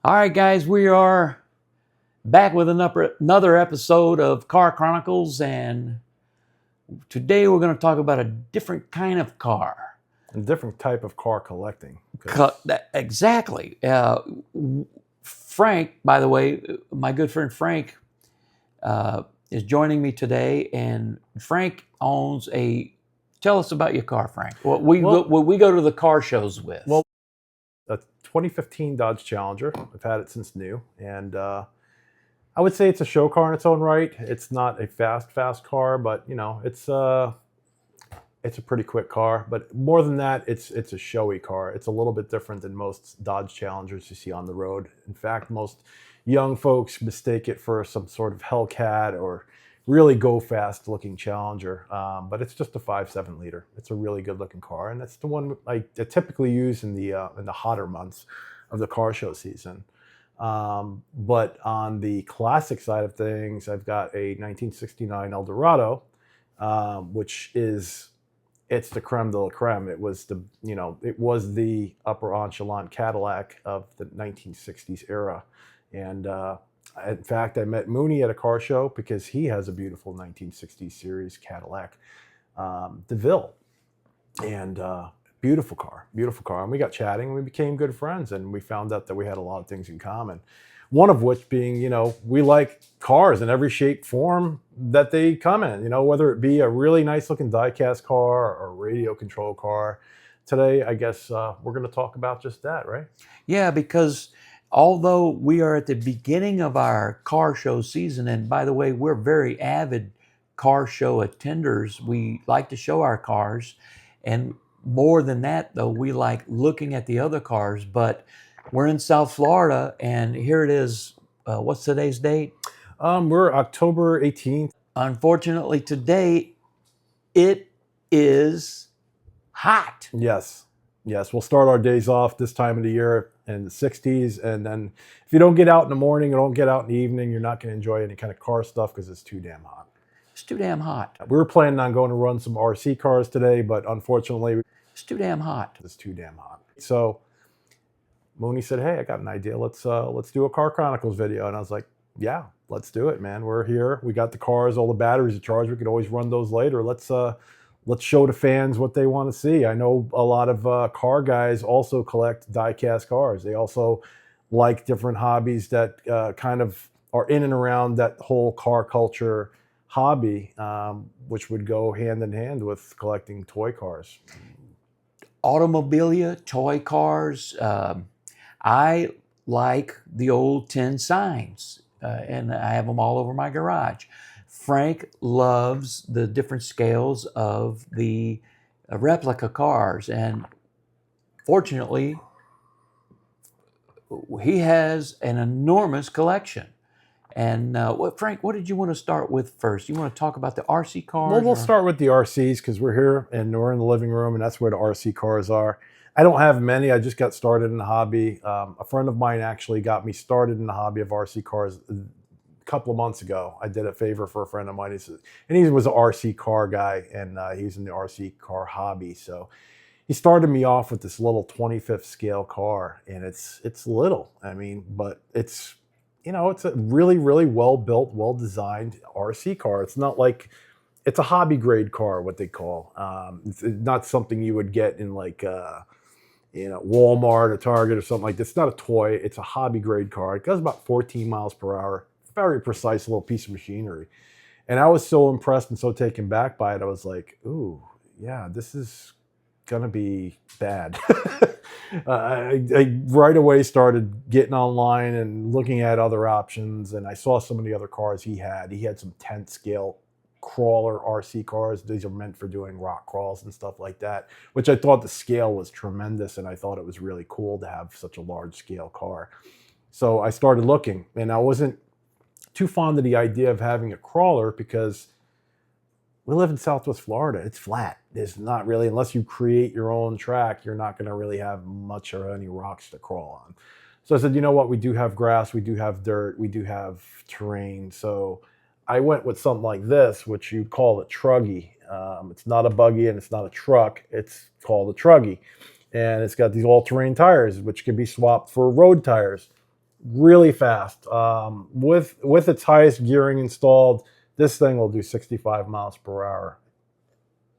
All right, guys, we are back with another episode of Car Chronicles, and today we're going to talk about a different kind of car. A different type of car collecting. Exactly. Frank, by the way, my good friend Frank is joining me today, and Frank owns a. Tell us about your car, Frank. What we go to the car shows with. Well, a 2015 Dodge Challenger. I've had it since new, and I would say it's a show car in its own right. It's not a fast car, but it's a pretty quick car. But more than that, it's a showy car. It's a little bit different than most Dodge Challengers you see on the road. In fact, most young folks mistake it for some sort of Hellcat or really go fast looking Challenger, but it's just a 5.7 liter. It's a really good looking car, and that's the one I typically use in the hotter months of the car show season. But on the classic side of things, I've got a 1969 Eldorado, which it's the creme de la creme. It was the upper echelon Cadillac of the 1960s era, and in fact, I met Mooney at a car show because he has a beautiful 1960s series Cadillac DeVille, and beautiful car. And we got chatting, and we became good friends, and we found out that we had a lot of things in common. One of which being, we like cars in every shape, form that they come in. Whether it be a really nice looking die-cast car or a radio control car. Today, I guess we're going to talk about just that, right? Yeah, because although we are at the beginning of our car show season, and by the way, we're very avid car show attenders. We like to show our cars, and more than that, though, we like looking at the other cars. But we're in South Florida, and here it is. What's today's date? We're October 18th. Unfortunately, today it is hot. Yes. We'll start our days off this time of the year in the 60s, and then if you don't get out in the morning or don't get out in the evening, you're not going to enjoy any kind of car stuff because it's too damn hot. It's too damn hot. We were planning on going to run some RC cars today, but unfortunately, it's too damn hot. It's too damn hot. So Mooney said, "Hey, I got an idea. Let's do a Car Chronicles video." And I was like, "Yeah, let's do it, man. We're here. We got the cars, all the batteries are charged. We could always run those later. Let's show the fans what they want to see." I know a lot of car guys also collect die-cast cars. They also like different hobbies that kind of are in and around that whole car culture hobby, which would go hand in hand with collecting toy cars. Automobilia, toy cars. I like the old tin signs, and I have them all over my garage. Frank loves the different scales of the replica cars, and fortunately, he has an enormous collection. And Frank, what did you want to start with first? You want to talk about the RC cars? Well, we'll start with the RCs because we're here and we're in the living room, and that's where the RC cars are. I don't have many. I just got started in the hobby. A friend of mine actually got me started in the hobby of RC cars couple of months ago. I did a favor for a friend of mine. He was an RC car guy, and he's in the RC car hobby. So he started me off with this little 25th scale car, and it's little. I mean, but it's it's a really, really well built, well designed RC car. It's not like it's a hobby grade car, what they call. It's not something you would get in like Walmart or Target or something like this. It's not a toy. It's a hobby grade car. It goes about 14 miles per hour. Very precise little piece of machinery. And I was so impressed and so taken back by it. I was like, ooh, yeah, this is going to be bad. I right away started getting online and looking at other options. And I saw some of the other cars he had. He had some 10th scale crawler RC cars. These are meant for doing rock crawls and stuff like that, which I thought the scale was tremendous. And I thought it was really cool to have such a large scale car. So I started looking, and I wasn't too fond of the idea of having a crawler because we live in Southwest Florida. It's flat. There's not really, unless you create your own track, you're not going to really have much or any rocks to crawl on. So I said, you know what? We do have grass. We do have dirt. We do have terrain. So I went with something like this, which you call a truggy. It's not a buggy and it's not a truck. It's called a truggy. And it's got these all-terrain tires, which can be swapped for road tires. really fast. With its highest gearing installed, this thing will do 65 miles per hour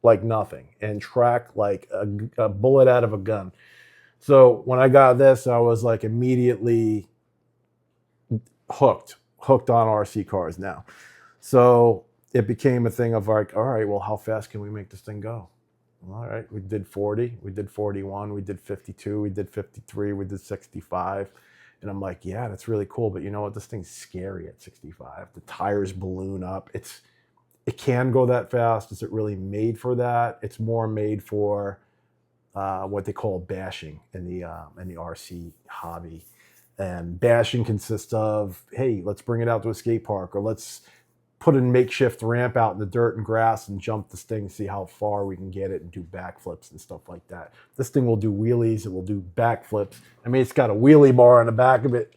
like nothing and track like a bullet out of a gun. So when I got this, I was like immediately hooked on RC cars now. So it became a thing of like, all right, well, how fast can we make this thing go? All right, we did 40, we did 41, we did 52, we did 53, we did 65. And I'm like, yeah, that's really cool. But you know what? This thing's scary at 65. The tires balloon up. It can go that fast. Is it really made for that? It's more made for what they call bashing in the RC hobby. And bashing consists of, hey, let's bring it out to a skate park, or let's put a makeshift ramp out in the dirt and grass and jump this thing, see how far we can get it and do backflips and stuff like that. This thing will do wheelies. It will do backflips. I mean, it's got a wheelie bar on the back of it.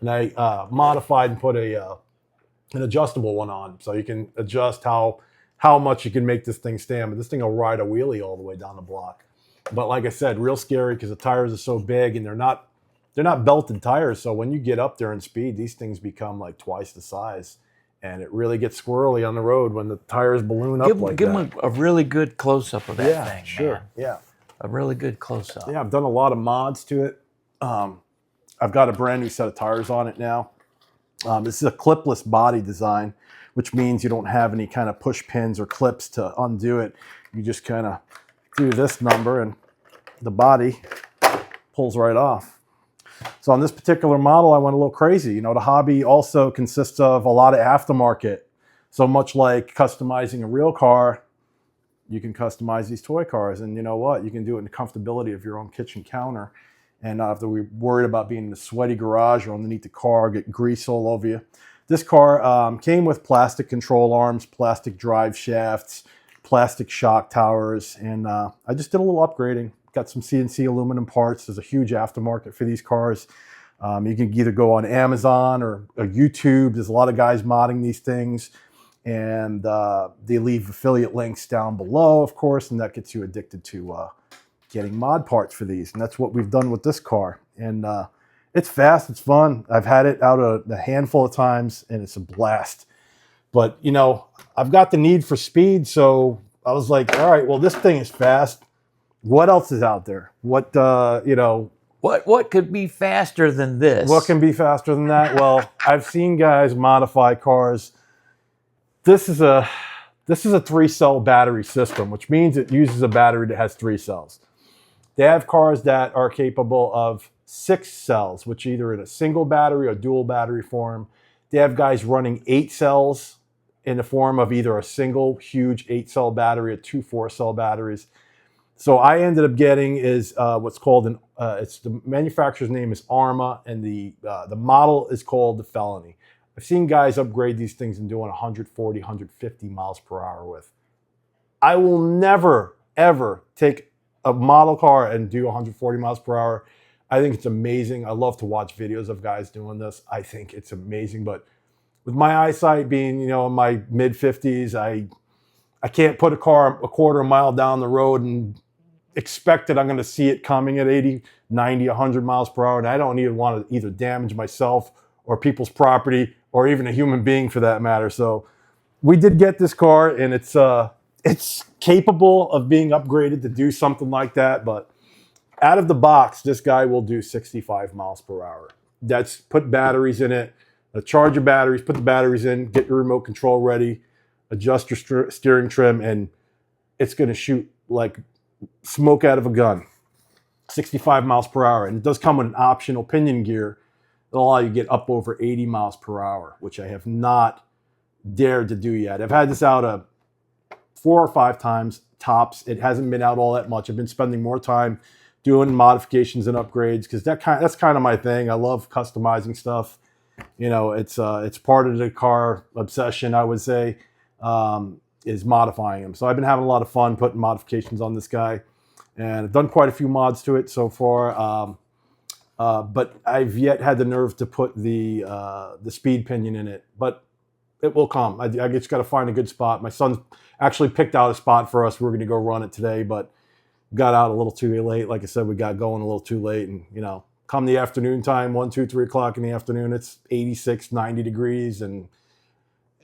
And I modified and put an adjustable one on, so you can adjust how much you can make this thing stand. But this thing will ride a wheelie all the way down the block. But like I said, real scary because the tires are so big and they're not belted tires. So when you get up there in speed, these things become like twice the size. And it really gets squirrely on the road when the tires balloon up like that. Give them a really good close-up of that thing, sure. man. Yeah, A really good close-up. yeah. I've done a lot of mods to it. I've got a brand new set of tires on it now. This is a clipless body design, which means you don't have any kind of push pins or clips to undo it. You just kind of do this number and the body pulls right off. So on this particular model, I went a little crazy. You know, the hobby also consists of a lot of aftermarket. So much like customizing a real car, you can customize these toy cars. And you know what? You can do it in the comfortability of your own kitchen counter and not have to be worried about being in a sweaty garage or underneath the car, get grease all over you. This car came with plastic control arms, plastic drive shafts, plastic shock towers, and I just did a little upgrading. Got some CNC aluminum parts. There's a huge aftermarket for these cars. You can either go on Amazon or YouTube. There's a lot of guys modding these things, and they leave affiliate links down below, of course, and that gets you addicted to getting mod parts for these. And that's what we've done with this car. And it's fast, it's fun. I've had it out a handful of times, and it's a blast. But, you know, I've got the need for speed, so I was like, all right, well, this thing is fast. What else is out there? What, you know... What could be faster than this? What can be faster than that? Well, I've seen guys modify cars. This is a 3-cell battery system, which means it uses a battery that has 3 cells. They have cars that are capable of 6 cells, which either in a single battery or dual battery form. They have guys running 8 cells in the form of either a single huge 8-cell battery or 2 4-cell batteries. So I ended up getting is what's called it's the manufacturer's name is Arma, and the model is called the Felony. I've seen guys upgrade these things and doing 140, 150 miles per hour with. I will never, ever take a model car and do 140 miles per hour. I think it's amazing. I love to watch videos of guys doing this. I think it's amazing. But with my eyesight being, you know, in my mid-50s, I can't put a car a quarter mile down the road and expect that I'm going to see it coming at 80, 90, 100 miles per hour. And I don't even want to either damage myself or people's property or even a human being for that matter. So we did get this car, and it's capable of being upgraded to do something like that. But out of the box, this guy will do 65 miles per hour. That's put batteries in it, charge your batteries, put the batteries in, get your remote control ready, adjust your steering trim, and it's going to shoot like smoke out of a gun. 65 miles per hour. And it does come with an optional pinion gear that'll allow you to get up over 80 miles per hour, which I have not dared to do yet. I've had this out 4 or 5 times tops. It hasn't been out all that much. I've been spending more time doing modifications and upgrades because that's kind of my thing. I love customizing stuff. You know, it's part of the car obsession, I would say, is modifying them. So I've been having a lot of fun putting modifications on this guy, and I've done quite a few mods to it so far. But I've yet had the nerve to put the speed pinion in it, but it will come. I just got to find a good spot. My son actually picked out a spot for us. We're going to go run it today, but got out a little too late. Like I said, we got going a little too late, and you know, come the afternoon time, 1, 2, 3 o'clock in the afternoon, it's 86, 90 degrees and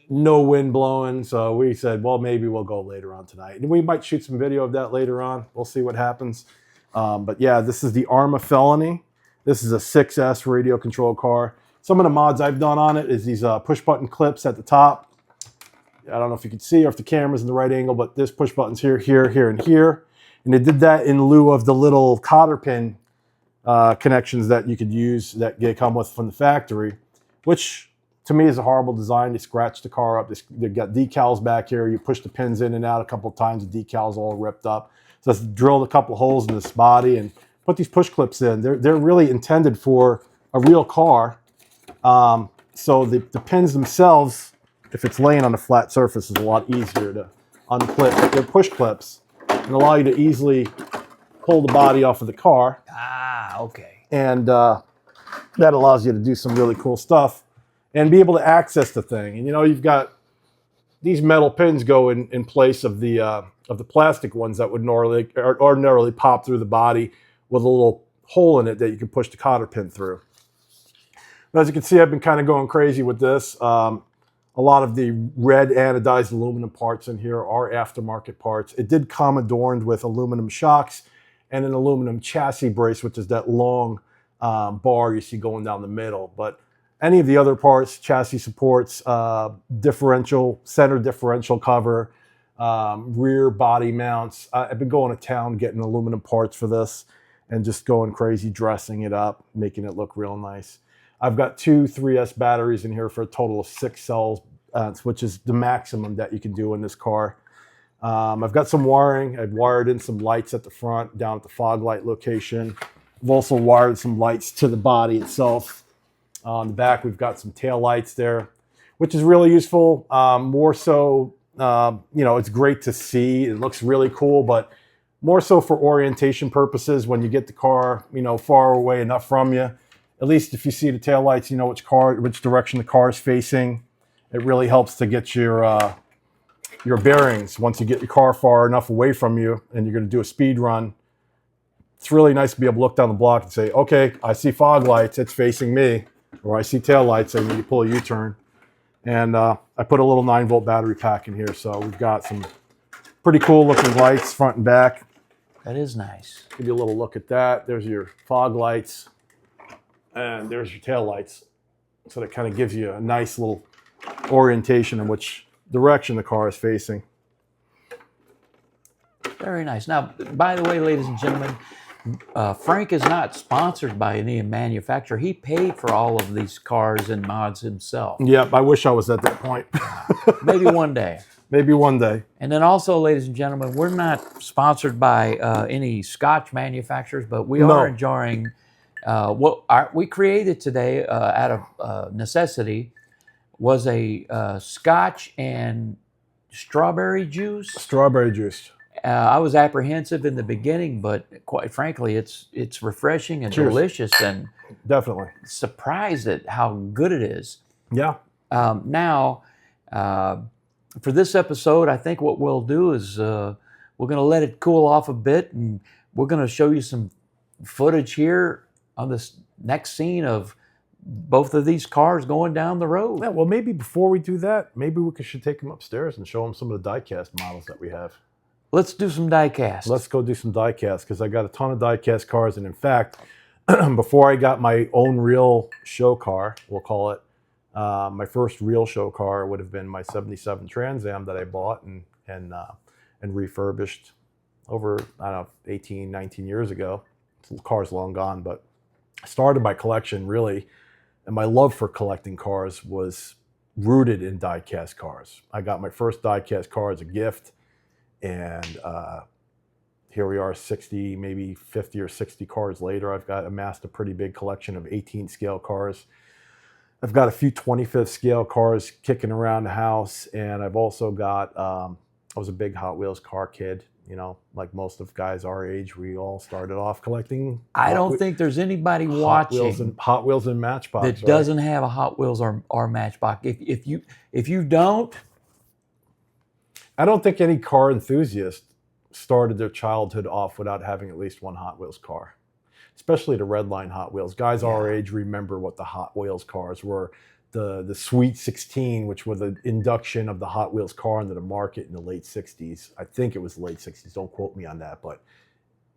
no wind blowing. So we said, well, maybe we'll go later on tonight. And we might shoot some video of that later on. We'll see what happens. But yeah, this is the Arma Felony. This is a 6S radio control car. Some of the mods I've done on it is these push button clips at the top. I don't know if you can see or if the camera's in the right angle, but this push buttons here, here, here, and here. And they did that in lieu of the little cotter pin connections that you could use that they come with from the factory, which to me is a horrible design. They scratched the car up. They've got decals back here. You push the pins in and out a couple of times, the decals all ripped up. So let's drill a couple of holes in this body and put these push clips in. They're really intended for a real car. So the pins themselves, if it's laying on a flat surface, is a lot easier to unclip. But they're push clips and allow you to easily pull the body off of the car. Ah, okay. And that allows you to do some really cool stuff and be able to access the thing. And you know, you've got these metal pins go in place of the plastic ones that would ordinarily pop through the body with a little hole in it that you can push the cotter pin through. But as you can see, I've been kind of going crazy with this. A lot of the red anodized aluminum parts in here are aftermarket parts. It did come adorned with aluminum shocks and an aluminum chassis brace, which is that long bar you see going down the middle. But any of the other parts, chassis supports, differential, center differential cover, rear body mounts. I've been going to town getting aluminum parts for this and just going crazy, dressing it up, making it look real nice. I've got 2 3S batteries in here for a total of 6 cells, which is the maximum that you can do in this car. I've got some wiring. I've wired in some lights at the front, down at the fog light location. I've also wired some lights to the body itself. On the back, we've got some tail lights there, which is really useful. More so, you know, it's great to see. It looks really cool, but more so for orientation purposes. When you get the car, you know, far away enough from you, at least if you see the tail lights, you know which direction the car is facing. It really helps to get your bearings. Once you get your car far enough away from you and you're going to do a speed run, it's really nice to be able to look down the block and say, okay, I see fog lights, it's facing me. Or I see tail lights, I need to pull a U-turn. And I put a little 9-volt battery pack in here. So we've got some pretty cool looking lights front and back. That is nice. Give you a little look at that. There's your fog lights. And there's your tail lights. So that kind of gives you a nice little orientation in which direction the car is facing. Very nice. Now, by the way, ladies and gentlemen, Frank is not sponsored by any manufacturer. He paid for all of these cars and mods himself. Yep, I wish I was at that point. Maybe one day. Maybe one day. And then also, ladies and gentlemen, we're not sponsored by any Scotch manufacturers, but we are enjoying what we created today out of necessity was a Scotch and strawberry juice. Strawberry juice. I was apprehensive in the beginning, but quite frankly, it's refreshing and delicious, and definitely surprised at how good it is. Yeah. Now, for this episode, I think what we'll do is we're going to let it cool off a bit, and we're going to show you some footage here on this next scene of both of these cars going down the road. Yeah, well, maybe before we do that, maybe we should take them upstairs and show them some of the die-cast models that we have. Let's do some die-cast. Let's go do some die-cast, because I got a ton of die-cast cars. And in fact, before I got my own real show car, we'll call it, my first real show car would have been my 77 Trans Am that I bought and refurbished over, I don't know, 18, 19 years ago. The car's long gone, but I started my collection really, and my love for collecting cars was rooted in die-cast cars. I got my first die-cast car as a gift. And here we are 60, maybe 50 or 60 cars later. I've got amassed a pretty big collection of 18 scale cars. I've got a few 25th scale cars kicking around the house. And I've also got, I was a big Hot Wheels car kid. You know, like most of guys our age, we all started off collecting. I don't think there's anybody watching Hot Wheels and Matchbox that doesn't have a Hot Wheels or Matchbox. If you don't, I don't think any car enthusiast started their childhood off without having at least one Hot Wheels car. especially the red line Hot Wheels. Guys our Yeah. age remember what the Hot Wheels cars were. The Sweet 16, which was the induction of the Hot Wheels car into the market in the late 60s. I think it was the late 60s. Don't quote me on that, but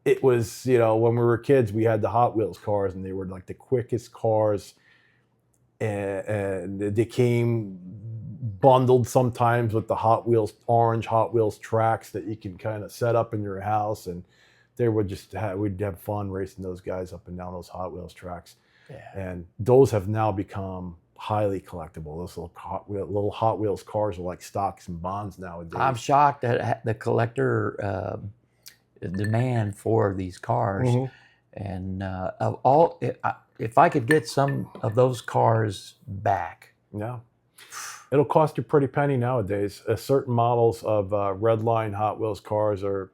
it was, when we were kids, we had the Hot Wheels cars, and they were like the quickest cars, and they came bundled sometimes with the Hot Wheels, orange Hot Wheels tracks that you can kind of set up in your house, and they would we'd have fun racing those guys up and down those Hot Wheels tracks. Yeah. And those have now become highly collectible. Those little Hot Wheels cars are like stocks and bonds nowadays. I'm shocked at the collector demand for these cars. And of all, if I could get some of those cars back, Yeah, it'll cost you a pretty penny nowadays. Certain models of red line Hot Wheels cars are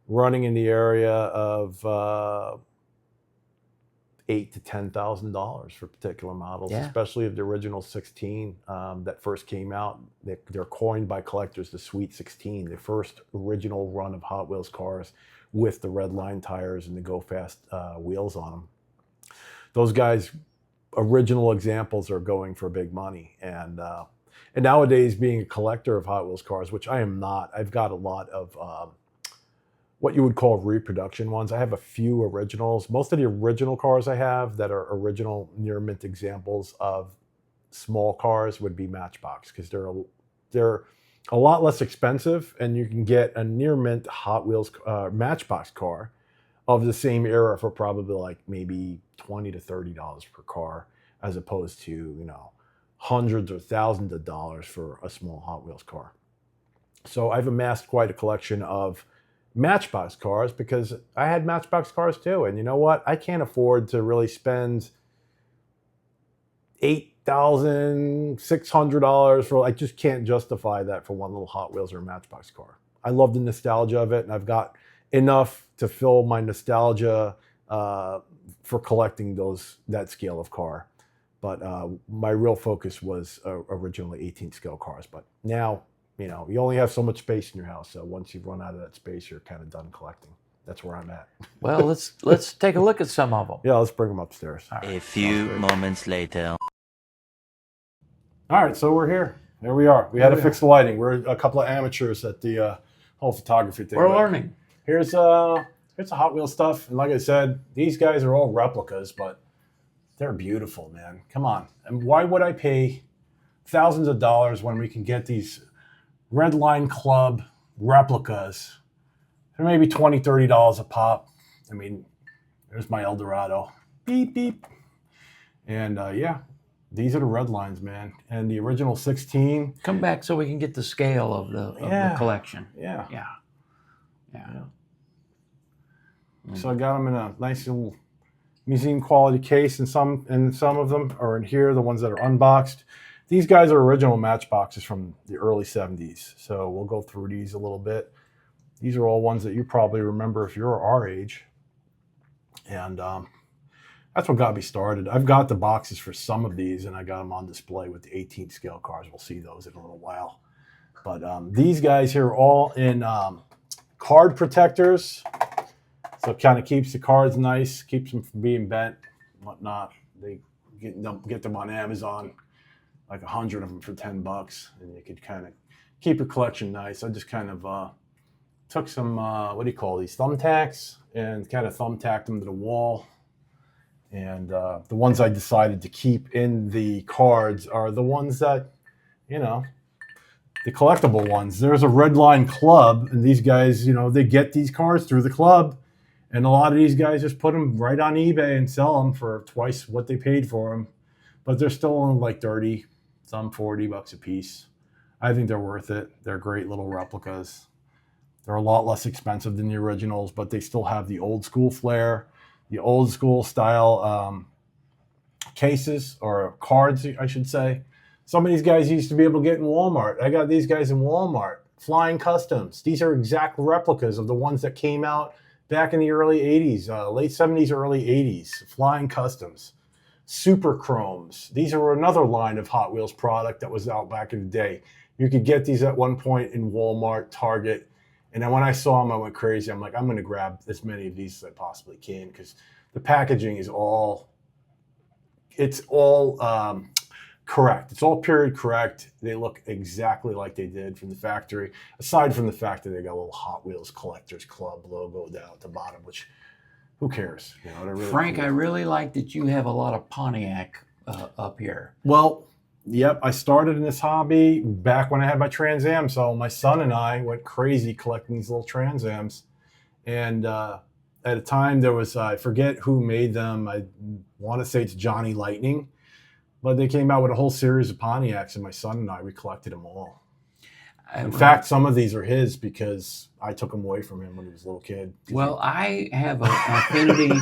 running in the area of $8,000 to $10,000 for particular models, Yeah. especially of the original 16 that first came out. They're coined by collectors the Sweet 16, the first original run of Hot Wheels cars with the red line tires and the go fast wheels on them. Those guys, original examples, are going for big money. And nowadays, being a collector of Hot Wheels cars, which I am not, I've got a lot of what you would call reproduction ones. I have a few originals. Most of the original cars I have that are original near mint examples of small cars would be Matchbox, because they're a lot less expensive, and you can get a near mint Hot Wheels Matchbox car of the same era for probably like maybe $20 to $30 per car, as opposed to hundreds or thousands of dollars for a small Hot Wheels car. So I've amassed quite a collection of Matchbox cars, because I had Matchbox cars too. And you know what? I can't afford to really spend $8,600 for, I just can't justify that for one little Hot Wheels or a Matchbox car. I love the nostalgia of it, and I've got enough to fill my nostalgia for collecting that scale of car. But my real focus was originally 18 scale cars. But now, you only have so much space in your house. So once you've run out of that space, you're kind of done collecting. That's where I'm at. well, let's take a look at some of them. Yeah, let's bring them upstairs. A few moments later. All right, so we're here. There we are. We had to fix the lighting. We're a couple of amateurs at the whole photography thing. We're learning. Here's the Hot Wheels stuff. And like I said, these guys are all replicas, but they're beautiful, man. Come on. And why would I pay thousands of dollars when we can get these Red Line Club replicas for maybe $20, $30 a pop? I mean, there's my Eldorado. Beep, beep. And yeah, these are the red lines, man. And the original 16. Come back so we can get the scale of the collection. Yeah. Yeah. So I got them in a nice little museum quality case, and some of them are in here, the ones that are unboxed. These guys are original Matchboxes from the early 70s. So we'll go through these a little bit. These are all ones that you probably remember if you're our age. And that's what got me started. I've got the boxes for some of these, and I got them on display with the 18 scale cars. We'll see those in a little while. But these guys here are all in card protectors. So it kind of keeps the cards nice, keeps them from being bent, whatnot. They get them on Amazon, like 100 of them for $10, and you could kind of keep your collection nice. I just kind of took some, what do you call these, thumbtacks, and kind of thumbtacked them to the wall. And the ones I decided to keep in the cards are the ones that, the collectible ones. There's a Red Line Club, and these guys, they get these cars through the club. And a lot of these guys just put them right on eBay and sell them for twice what they paid for them. But they're still only like 30, some $40 a piece. I think they're worth it. They're great little replicas. They're a lot less expensive than the originals, but they still have the old school flair, the old school style cases, or cards, I should say. Some of these guys used to be able to get in Walmart. I got these guys in Walmart. Flying Customs. These are exact replicas of the ones that came out back in the early 80s, late 70s, early 80s. Flying Customs. Super Chromes. These are another line of Hot Wheels product that was out back in the day. You could get these at one point in Walmart, Target. And then when I saw them, I went crazy. I'm like, I'm going to grab as many of these as I possibly can, because The packaging is all correct. It's all period correct. They look exactly like they did from the factory, aside from the fact that they got a little Hot Wheels Collectors Club logo down at the bottom, which who cares? You know, they're really Frank, cool. I really like that you have a lot of Pontiac up here. Well, yep, I started in this hobby back when I had my Trans Am. So my son and I went crazy collecting these little Trans Ams. And at a time there was, I forget who made them. I want to say it's Johnny Lightning. But they came out with a whole series of Pontiacs, and my son and I, we collected them all. In fact, some of these are his because I took them away from him when he was a little kid. Well, I have an affinity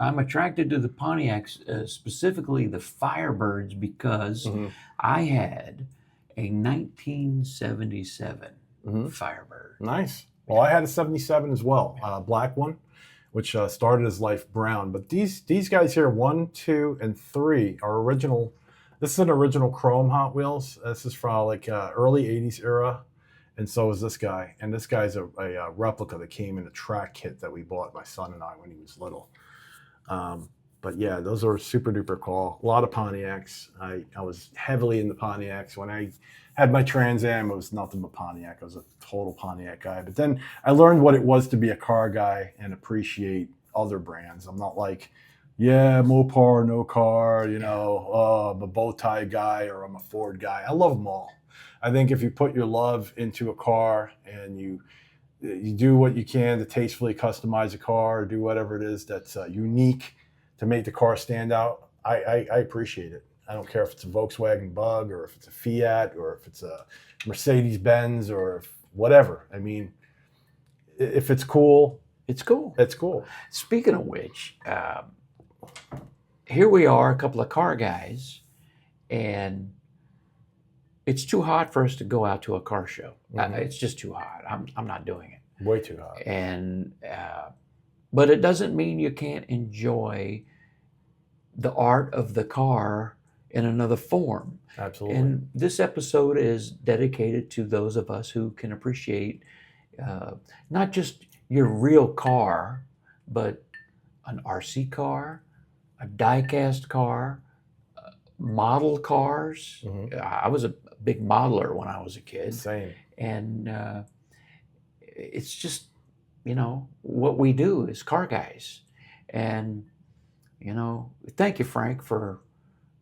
I'm attracted to the Pontiacs, specifically the Firebirds, because I had a 1977 Firebird. Nice. Well, I had a 77 as well, black one, which started his life brown. But these guys here, 1, 2, and 3 are original. This is an original chrome Hot Wheels. This is from like early 80s era. And so is this guy. And this guy's a replica that came in a track kit that we bought, my son and I, when he was little. But yeah, those are super duper cool. A lot of Pontiacs. I was heavily into Pontiacs. When I had my Trans Am, it was nothing but Pontiac. I was a total Pontiac guy. But then I learned what it was to be a car guy and appreciate other brands. I'm not like, yeah, Mopar, no car, you know, I'm a bow tie guy or I'm a Ford guy. I love them all. I think if you put your love into a car and you do what you can to tastefully customize a car, or do whatever it is that's unique to make the car stand out, I appreciate it. I don't care if it's a Volkswagen Bug or if it's a Fiat or if it's a Mercedes-Benz or whatever. I mean, if it's cool, it's cool. It's cool. Speaking of which, here we are, a couple of car guys, and it's too hot for us to go out to a car show. It's just too hot. I'm not doing it. Way too hot. And but it doesn't mean you can't enjoy the art of the car in another form. Absolutely. And this episode is dedicated to those of us who can appreciate not just your real car, but an RC car, a die-cast car, model cars. I was a big modeler when I was a kid. Same. And it's just, you know, what we do as car guys. And, you know, thank you, Frank, for,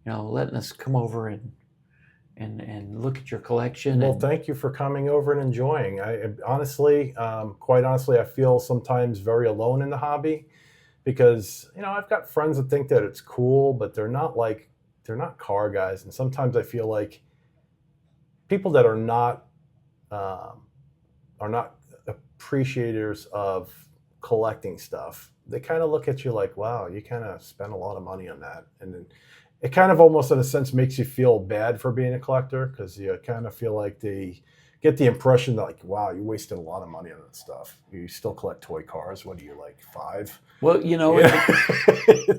you know, letting us come over and look at your collection. Well, thank you for coming over and enjoying. I honestly, quite honestly, I feel sometimes very alone in the hobby because, you know, I've got friends that think that it's cool, but they're not car guys. And sometimes I feel like people that are not appreciators of collecting stuff, they kind of look at you like, wow, you kind of spent a lot of money on that. And then it kind of almost in a sense makes you feel bad for being a collector because you kind of feel like they get the impression that like, wow, you wasted a lot of money on that stuff. You still collect toy cars. What are you, like 5? Well, you know,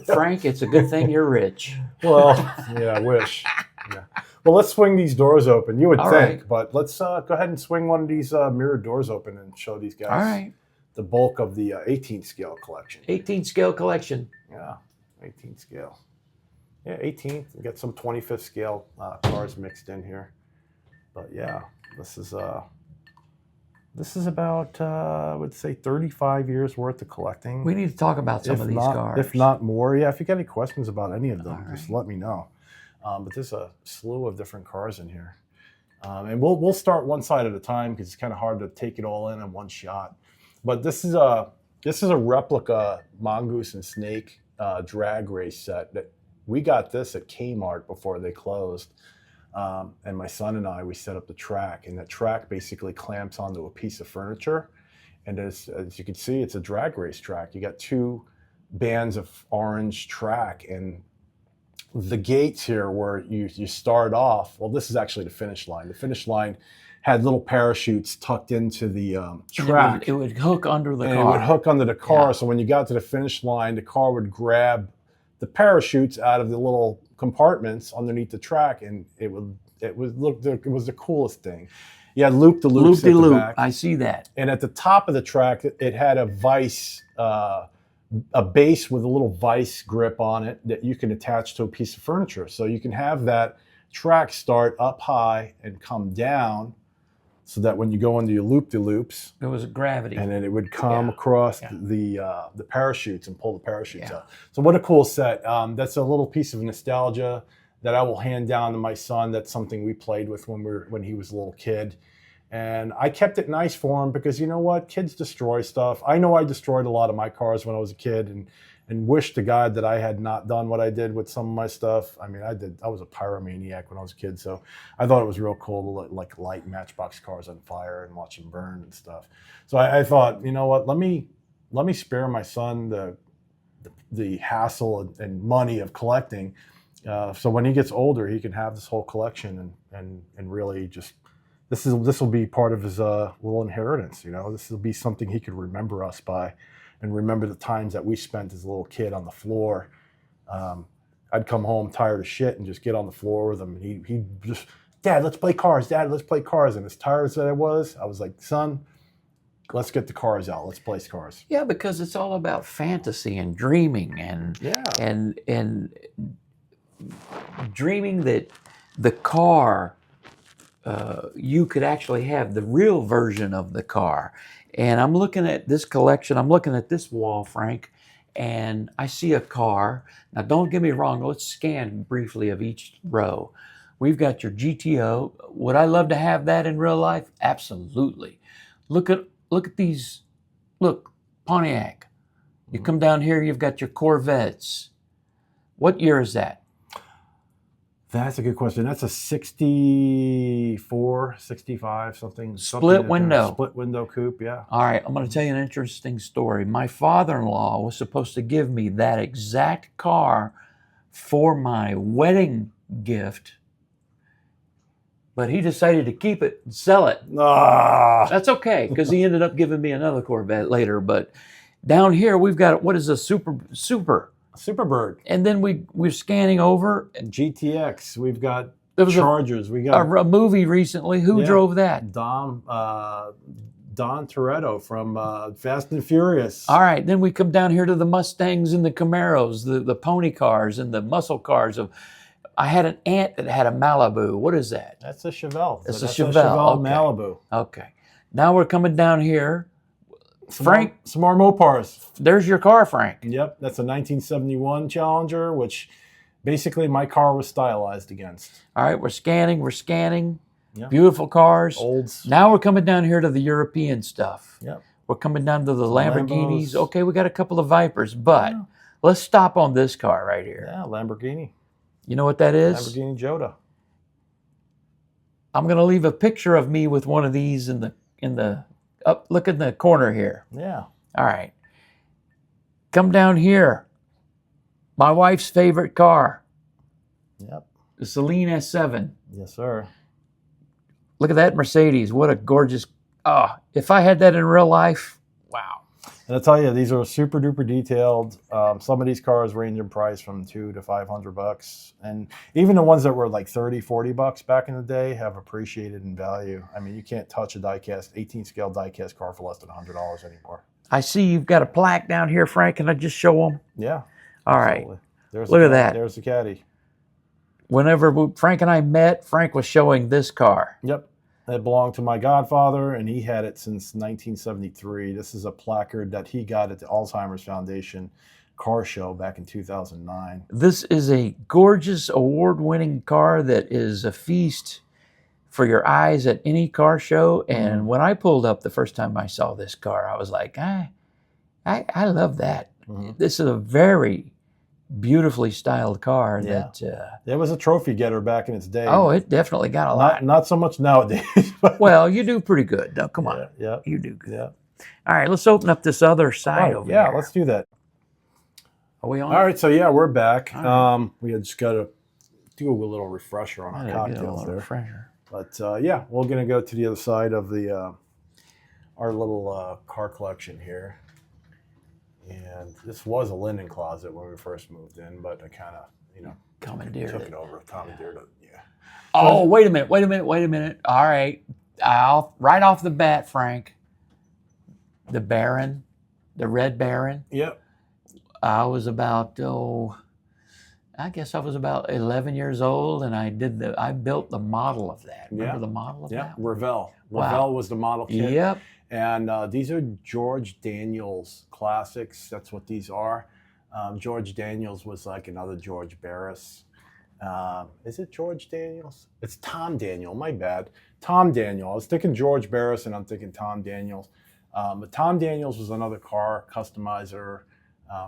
Frank, it's a good thing you're rich. Well, yeah, I wish. Yeah. Well, let's swing these doors open. You would All think, right. but let's go ahead and swing one of these mirrored doors open and show these guys All right. the bulk of the 18 scale collection. 18 scale collection. Yeah, 18 scale. Yeah, 18. We got some 25th scale cars mixed in here. But yeah, this is about I would say 35 years worth of collecting. We need to talk about some of these cars. If not more. Yeah, if you got any questions about any of them, just let me know. But there's a slew of different cars in here. And we'll start one side at a time because it's kind of hard to take it all in one shot. But this is a replica Mongoose and Snake drag race set that we got this at Kmart before they closed. And my son and I, we set up the track, and the track basically clamps onto a piece of furniture. And as you can see, it's a drag race track. You got 2 bands of orange track, and the gates here where you start off, well, this is actually the finish line. The finish line had little parachutes tucked into the track. It would hook under the car. It would hook under the car. Yeah. So when you got to the finish line, the car would grab the parachutes out of the little compartments underneath the track, and it was the coolest thing. You had loop-de-loops at the back. I see that. And at the top of the track, it had a vice a base with a little vice grip on it that you can attach to a piece of furniture. So you can have that track start up high and come down, so that when you go into your loop-de-loops, There was gravity. and then it would come across the parachutes and pull the parachutes out. So what a cool set. That's a little piece of nostalgia that I will hand down to my son. That's something we played with when he was a little kid. And I kept it nice for him because, you know what? Kids destroy stuff. I know I destroyed a lot of my cars when I was a kid, and wish to God that I had not done what I did with some of my stuff. I mean, I was a pyromaniac when I was a kid, so I thought it was real cool to light Matchbox cars on fire and watch them burn and stuff. So I thought, you know what? Let me spare my son the hassle and money of collecting. So when he gets older, he can have this whole collection and really just. This will be part of his little inheritance, you know. This will be something he could remember us by, and remember the times that we spent as a little kid on the floor. I'd come home tired of shit and just get on the floor with him. And he'd just, Dad, let's play cars. Dad, let's play cars. And as tired as I was like, son, let's get the cars out. Let's play cars. Yeah, because it's all about fantasy and dreaming and dreaming that the car. You could actually have the real version of the car. And I'm looking at this collection, I'm looking at this wall, Frank, and I see a car. Now, don't get me wrong, let's scan briefly of each row. We've got your GTO. Would I love to have that in real life? Absolutely. Look at these. Look, Pontiac. You come down here, you've got your Corvettes. What year is that? That's a good question. That's a 64, 65, something. Split window. Split window coupe, yeah. All right, I'm going to tell you an interesting story. My father-in-law was supposed to give me that exact car for my wedding gift, but he decided to keep it and sell it. That's okay, because he ended up giving me another Corvette later. But down here, we've got, what is a Super? Superbird. And then we're scanning over. GTX. We've got there was Chargers. We got a movie recently. Who drove that? Don Toretto from Fast and Furious. All right. Then we come down here to the Mustangs and the Camaros, the pony cars and the muscle cars. I had an aunt that had a Malibu. What is that? That's a Chevelle. That's a Chevelle. Okay. Malibu. Okay. Now we're coming down here. Some more Mopars. There's your car, Frank. Yep, that's a 1971 Challenger, which basically my car was stylized against. All right, we're scanning. Yep. Beautiful cars. Olds. Now we're coming down here to the European stuff. Yep. We're coming down to the Lamborghinis. Lambos. Okay, we got a couple of Vipers, but let's stop on this car right here. Yeah, Lamborghini. You know what that is? Lamborghini Jota. I'm going to leave a picture of me with one of these in the up. Look in the corner here. Yeah. All right. Come down here. My wife's favorite car. Yep. The Celine S7. Yes, sir. Look at that Mercedes. What a gorgeous. Oh, if I had that in real life, wow. And I'll tell you, these are super duper detailed. Some of these cars range in price from $200 to $500. And even the ones that were like $30, $40 back in the day have appreciated in value. I mean, you can't touch a diecast, 18 scale diecast car for less than $100 anymore. I see you've got a plaque down here, Frank. Can I just show them? Yeah. All right. There's Look at that. There's the Caddy. Whenever Frank and I met, Frank was showing this car. Yep. It belonged to my godfather, and he had it since 1973. This is a placard that he got at the Alzheimer's Foundation car show back in 2009. This is a gorgeous award-winning car that is a feast for your eyes at any car show. And when I pulled up the first time I saw this car, I was like, I love that. Mm-hmm. This is a very beautifully styled car. Yeah. That it was a trophy getter back in its day. Oh, it definitely got a lot. Not so much nowadays. Well, you do pretty good. No, come on. Yeah. You do good. Yeah. All right, let's open up this other side over here. Yeah, let's do that. Are we on? All right, so yeah, we're back. Right. We just got to do a little refresher on our cocktails there. Refresher. But yeah, we're going to go to the other side of the our little car collection here. And this was a linen closet when we first moved in, but I kind of, commandeered took it over. Commandeered it, yeah. Oh, wait a minute. All right. Right off the bat, Frank, the Baron, the Red Baron. Yep. I was about, I guess I was about 11 years old, and I built the model of that. Remember Yeah. the model of Yeah, that? Revell. Wow. Revell was the model kit. Yep. And these are George Daniels classics. That's what these are. George Daniels was like another George Barris. Is it George Daniels? It's Tom Daniel. My bad. Tom Daniel. I was thinking George Barris, and I'm thinking Tom Daniels. But Tom Daniels was another car customizer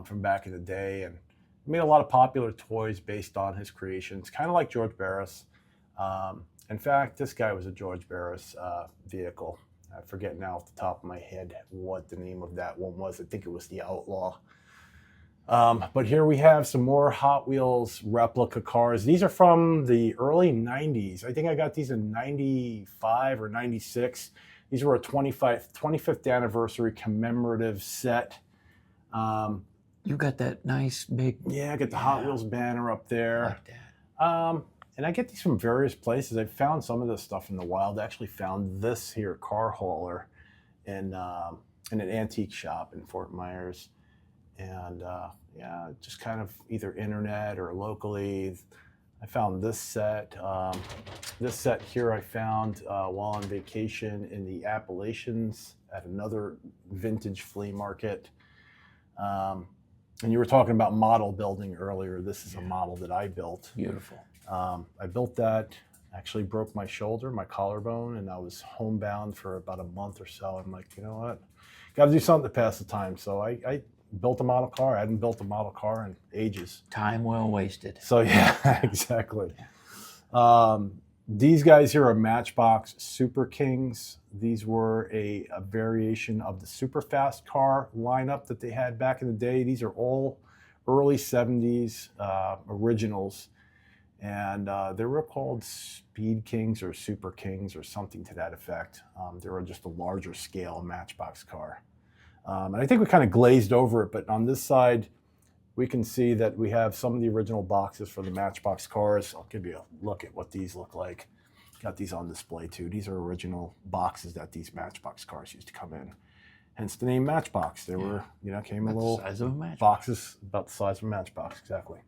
from back in the day, and made a lot of popular toys based on his creations, kind of like George Barris. In fact, this guy was a George Barris vehicle. I forget now off the top of my head what the name of that one was. I think it was the Outlaw. But here we have some more Hot Wheels replica cars. These are from the early 90s. I think I got these in 95 or 96. These were a 25th anniversary commemorative set. You got that nice big... Yeah, I got the Hot Wheels banner up there. Like that. And I get these from various places. I've found some of this stuff in the wild. I actually found this here car hauler in an antique shop in Fort Myers. And yeah, just kind of either internet or locally. I found this set. This set here I found while on vacation in the Appalachians at another vintage flea market. And you were talking about model building earlier. This is a model that I built. Beautiful. I built that, actually broke my shoulder, my collarbone, and I was homebound for about a month or so. I'm like, you know what? Got to do something to pass the time. So I built a model car. I hadn't built a model car in ages. Time well wasted. So yeah, exactly. These guys here are Matchbox Super Kings. These were a variation of the super fast car lineup that they had back in the day. These are all early 70s originals. And they were called Speed Kings or Super Kings or something to that effect. They were just a larger scale Matchbox car. And I think we kind of glazed over it, but on this side, we can see that we have some of the original boxes for the Matchbox cars. I'll give you a look at what these look like. Got these on display too. These are original boxes that these Matchbox cars used to come in. Hence the name Matchbox. They were, came in little size of a Matchbox. Boxes about the size of a Matchbox, exactly.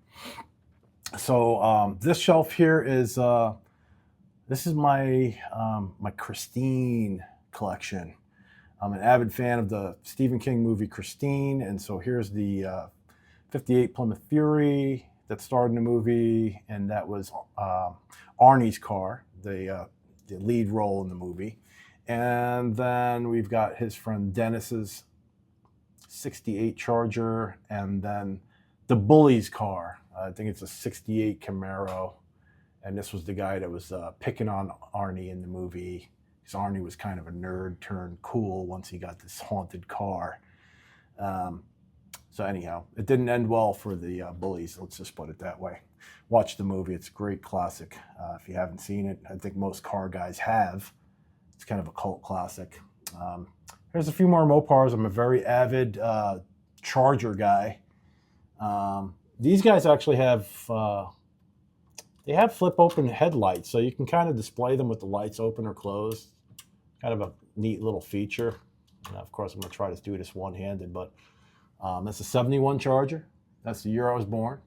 So this shelf here is, this is my Christine collection. I'm an avid fan of the Stephen King movie Christine, and so here's the 58 Plymouth Fury that starred in the movie, and that was Arnie's car, the lead role in the movie. And then we've got his friend Dennis's 68 Charger, and then the Bully's car. I think it's a 68 Camaro, and this was the guy that was picking on Arnie in the movie, because Arnie was kind of a nerd turned cool once he got this haunted car. So anyhow, it didn't end well for the Bullies, let's just put it that way. Watch the movie, it's a great classic. If you haven't seen it, I think most car guys have. It's kind of a cult classic. Here's a few more Mopars. I'm a very avid Charger guy. These guys actually have, they have flip open headlights, so you can kind of display them with the lights open or closed. Kind of a neat little feature. Of course, I'm gonna try to do this one-handed, but that's a 71 Charger. That's the year I was born,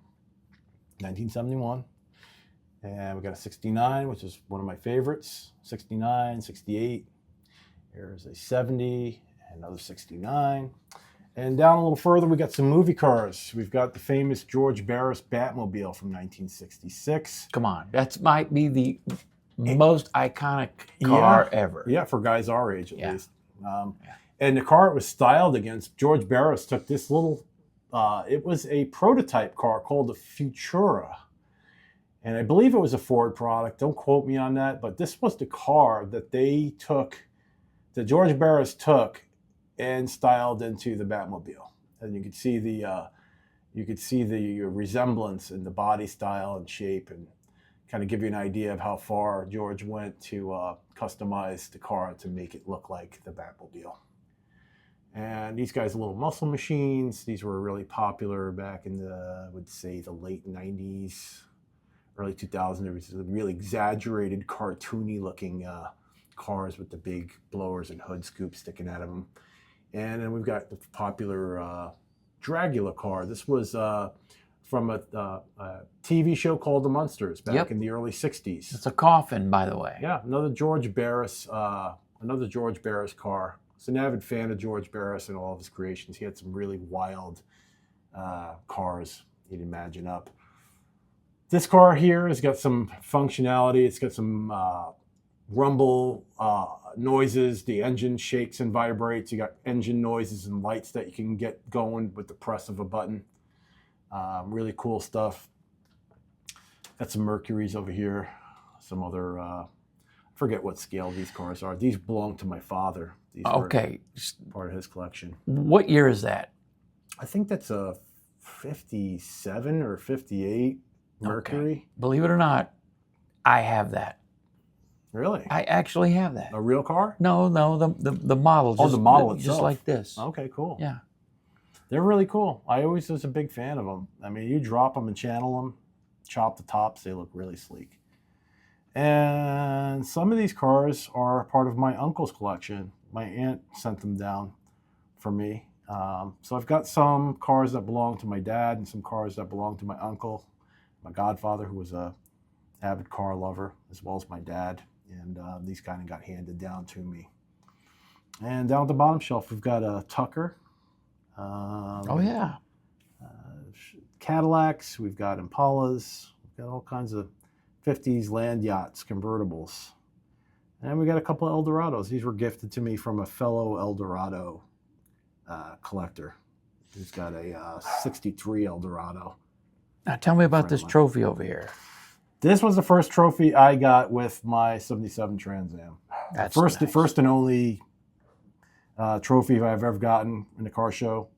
1971. And we got a 69, which is one of my favorites. 69, 68. Here's a 70, another 69. And down a little further, we got some movie cars. We've got the famous George Barris Batmobile from 1966. Come on, that might be the most iconic car ever. Yeah, for guys our age at least. And the car it was styled against, George Barris took this little, it was a prototype car called the Futura. And I believe it was a Ford product. Don't quote me on that, but this was the car that they took, that George Barris took and styled into the Batmobile. And you could see the resemblance in the body style and shape, and kind of give you an idea of how far George went to customize the car to make it look like the Batmobile. And these guys are little muscle machines. These were really popular back in the, I would say, the late 90s, early 2000s. There was really exaggerated, cartoony looking cars with the big blowers and hood scoops sticking out of them. And then we've got the popular Dragula car. This was from a TV show called The Munsters back in the early 60s. It's a coffin, by the way. Yeah, another George Barris car. I was an avid fan of George Barris and all of his creations. He had some really wild cars you'd imagine up. This car here has got some functionality. It's got some rumble noises. The engine shakes and vibrates. You got engine noises and lights that you can get going with the press of a button. Really cool stuff. Got some Mercuries over here. Some other, I forget what scale these cars are. These belong to my father. These were part of his collection. What year is that? I think that's a 57 or 58 Mercury. Okay. Believe it or not, I have that. Really? I actually have that. A real car? No, the model. The model itself. Just like this. Okay, cool. Yeah. They're really cool. I always was a big fan of them. I mean, you drop them and channel them, chop the tops, they look really sleek. And some of these cars are part of my uncle's collection. My aunt sent them down for me. So I've got some cars that belong to my dad and some cars that belong to my uncle, my godfather, who was a avid car lover, as well as my dad. And these kind of got handed down to me. And down at the bottom shelf, we've got a Tucker. Cadillacs, we've got Impalas, we've got all kinds of 50s land yachts, convertibles. And we got a couple of Eldorados. These were gifted to me from a fellow Eldorado collector who's got a 63 Eldorado. Now tell me about this trophy over here. This was the first trophy I got with my 77 Trans Am. That's the nice. first and only trophy I've ever gotten in a car show.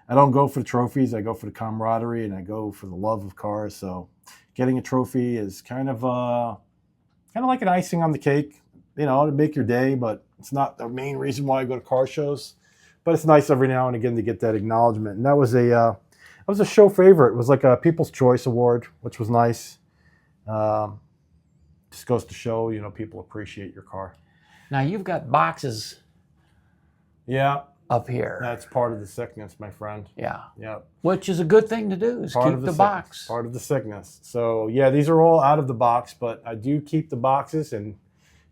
I don't go for the trophies. I go for the camaraderie and I go for the love of cars. So getting a trophy is kind of like an icing on the cake, you know, to make your day, but it's not the main reason why I go to car shows. But it's nice every now and again to get that acknowledgement. And that was a show favorite. It was like a People's Choice Award, which was nice. Just goes to show, you know, people appreciate your car. Now you've got boxes. Yeah. Up here. That's part of the sickness, my friend. Yeah. Yeah. Which is a good thing to do, is keep the box. Part of the sickness. So, yeah, these are all out of the box, but I do keep the boxes and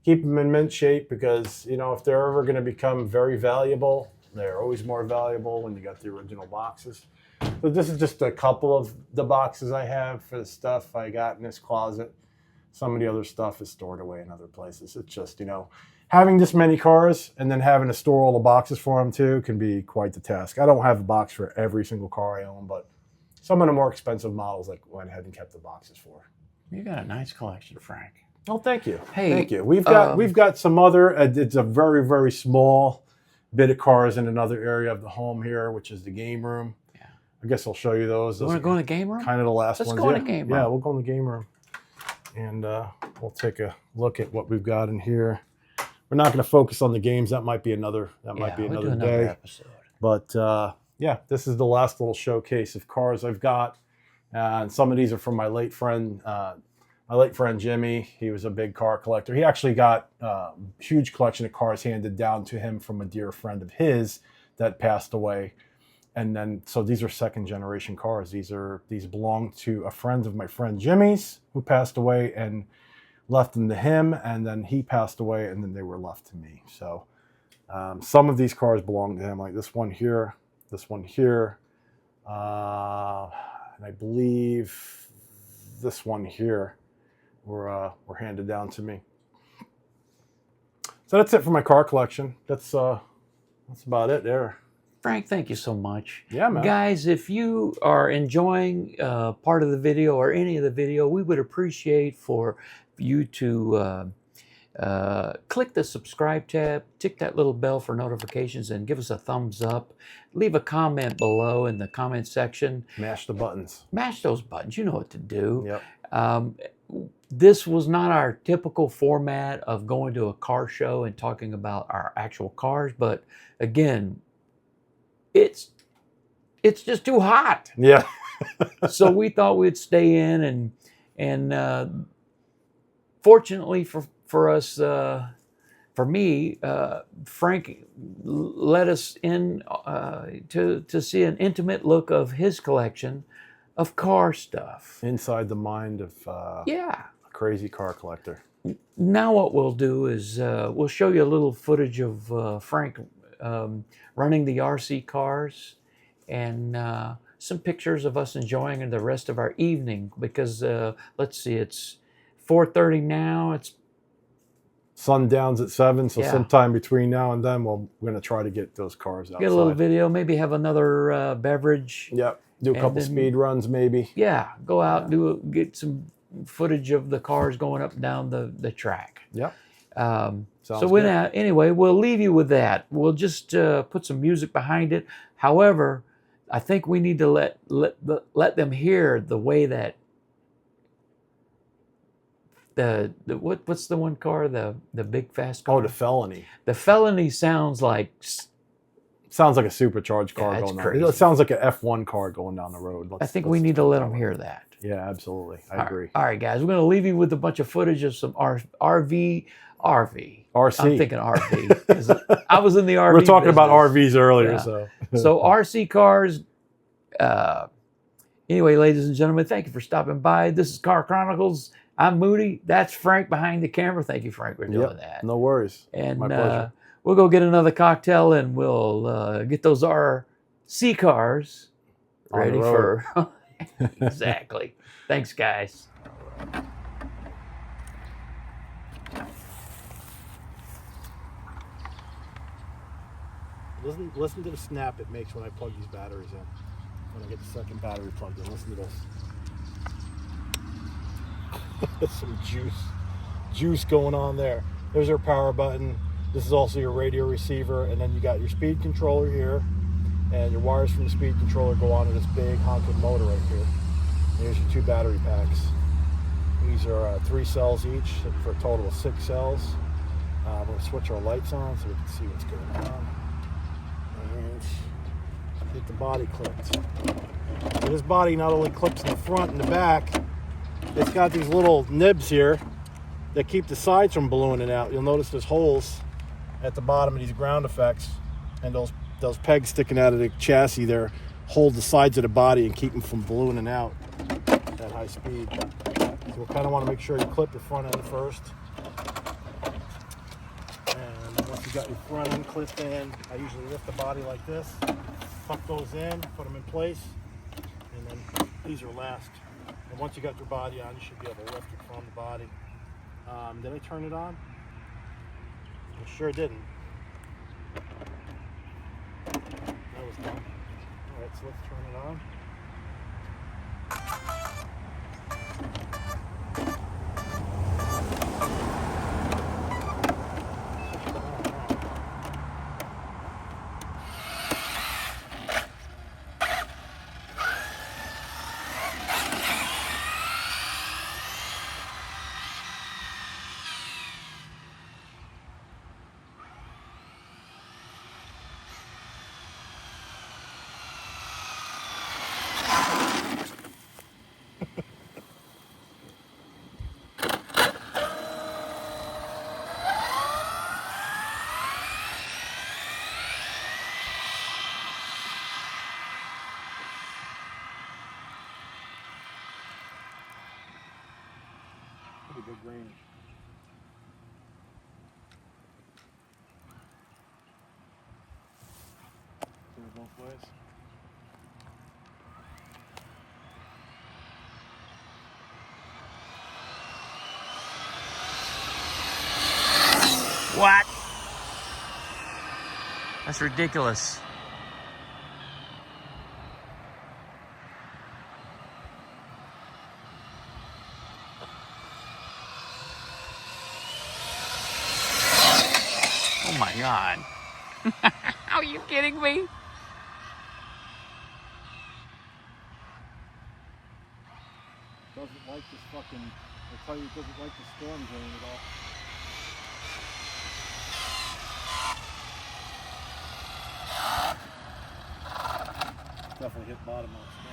keep them in mint shape because, you know, if they're ever going to become very valuable, they're always more valuable when you got the original boxes. So this is just a couple of the boxes I have for the stuff I got in this closet. Some of the other stuff is stored away in other places. It's just, you know, having this many cars and then having to store all the boxes for them too can be quite the task. I don't have a box for every single car I own, but some of the more expensive models I went ahead and kept the boxes for. You got a nice collection, Frank. Oh, thank you. Hey, thank you. We've got some other. It's a very, very small bit of cars in another area of the home here, which is the game room. Yeah. I guess I'll show you those. You want to go in the game room? Kind of the last ones. Let's go in the game room. Yeah, we'll go in the game room, and we'll take a look at what we've got in here. We're not going to focus on the games. That might be another. Another day. Episode. But yeah, this is the last little showcase of cars I've got, and some of these are from my late friend Jimmy. He was a big car collector. He actually got a huge collection of cars handed down to him from a dear friend of his that passed away. And then, so these are second generation cars. These belong to a friend of my friend Jimmy's who passed away and left them to him, and then he passed away, and then they were left to me. So some of these cars belong to him, like this one here, and I believe this one here were handed down to me. So that's it for my car collection. That's about it there. Frank, thank you so much. Yeah, man. Guys, if you are enjoying part of the video or any of the video, we would appreciate for you to click the subscribe tab, tick that little bell for notifications, and give us a thumbs up. Leave a comment below in the comment section. Mash the buttons. Mash those buttons. You know what to do. Yep. This was not our typical format of going to a car show and talking about our actual cars, but again, it's just too hot. Yeah. So we thought we'd stay in and fortunately for us for me, Frank let us in to see an intimate look of his collection of car stuff. Inside the mind of Yeah. a crazy car collector. Now what we'll do is we'll show you a little footage of Frank running the RC cars, and some pictures of us enjoying the rest of our evening, because let's see, it's 4:30 now. It's Sundown's at 7, so Yeah. sometime between now and then, we're going to try to get those cars outside. get a little video, maybe have another beverage. Yep. Do a And couple then- speed runs, maybe. Yeah, go out, get some footage of the cars going up and down the track. Yep. So Sounds when, good. anyway, we'll leave you with that. We'll just put some music behind it. However, I think we need to let them hear the way that what's the one car, the big fast car? Oh, the Felony. The Felony sounds like Sounds like a supercharged car it's going crazy. down. It sounds like an F1 car going down the road. I think we need to let them hear that. Yeah, absolutely. I agree. All right, guys, we're going to leave you with a bunch of footage of some RV. RC. I'm thinking RV. 'Cause I was in the RV. We were talking about business. RVs earlier, Yeah. so. So RC cars. Anyway, ladies and gentlemen, thank you for stopping by. This is Car Chronicles. I'm Moody. That's Frank behind the camera. Thank you, Frank, for doing Yep, that. no worries. And My pleasure. we'll go get another cocktail, and we'll get those RC cars On the ready road. for. Exactly. Thanks, guys. Listen to the snap it makes when I plug these batteries in. When I get the second battery plugged in, listen to this. Some juice going on there. There's your power button. This is also your radio receiver, and then you got your speed controller here, and your wires from the speed controller go onto this big honking motor right here. Here's your 2 battery packs. These are 3 cells each for a total of 6 cells. We're going to switch our lights on so we can see what's going on. And get the body clipped. So this body not only clips in the front and the back, it's got these little nibs here that keep the sides from ballooning out. You'll notice there's holes at the bottom of these ground effects, and those pegs sticking out of the chassis there hold the sides of the body and keep them from ballooning out at high speed. So we'll kind of want to make sure you clip your front end first. And once you got your front end clipped in, I usually lift the body like this, tuck those in, put them in place, and then these are last. And once you got your body on, you should be able to lift it from the body. Did I turn it on? I sure didn't. That was done. All right, so let's turn it on. Pretty big range. Turn it both ways. What? That's ridiculous. Oh my God. Are you kidding me? Doesn't like this fucking, I tell you, it doesn't like the storm drain at all. Definitely hit bottom on it.